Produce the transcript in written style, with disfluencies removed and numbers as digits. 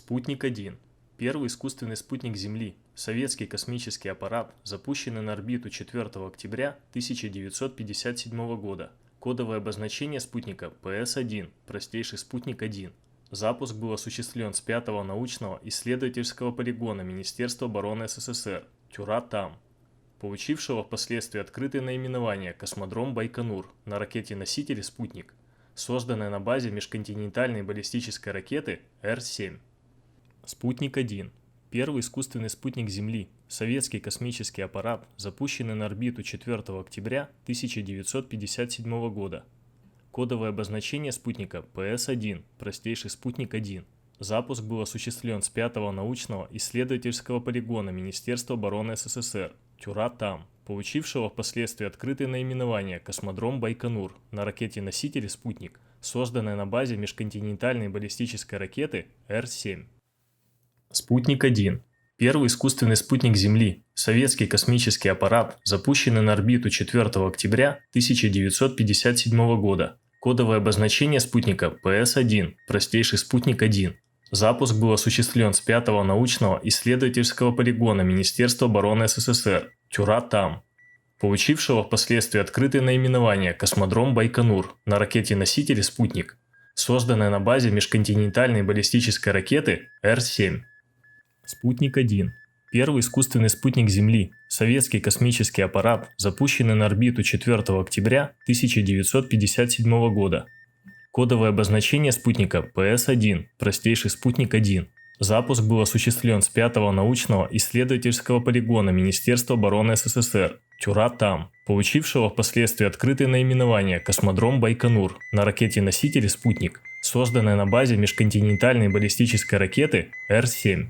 Спутник-1. Первый искусственный спутник Земли, советский космический аппарат, запущенный на орбиту 4 октября 1957 года. Кодовое обозначение спутника ПС-1, простейший спутник 1. Запуск был осуществлен с 5-го научного исследовательского полигона Министерства обороны СССР Тюра-Там, получившего впоследствии открытое наименование «Космодром Байконур» на ракете-носителе «Спутник», созданной на базе межконтинентальной баллистической ракеты Р-7. Спутник-1. Первый искусственный спутник Земли, советский космический аппарат, запущенный на орбиту 4 октября 1957 года. Кодовое обозначение спутника ПС-1, простейший спутник 1. Запуск был осуществлен с 5-го научного исследовательского полигона Министерства обороны СССР Тюра-Там, получившего впоследствии открытое наименование «Космодром Байконур» на ракете-носителе «Спутник», созданной на базе межконтинентальной баллистической ракеты Р-7. Спутник-1. Первый искусственный спутник Земли, советский космический аппарат, запущенный на орбиту 4 октября 1957 года. Кодовое обозначение спутника ПС-1, простейший спутник 1. Запуск был осуществлен с 5-го научного исследовательского полигона Министерства обороны СССР Тюра-Там, получившего впоследствии открытое наименование «Космодром Байконур» на ракете-носителе «Спутник», созданной на базе межконтинентальной баллистической ракеты Р-7. Спутник-1. Первый искусственный спутник Земли, советский космический аппарат, запущенный на орбиту 4 октября 1957 года. Кодовое обозначение спутника ПС-1, простейший спутник 1. Запуск был осуществлен с 5-го научного исследовательского полигона Министерства обороны СССР Тюра-Там, получившего впоследствии открытое наименование «Космодром Байконур» на ракете-носителе «Спутник», созданной на базе межконтинентальной баллистической ракеты Р-7.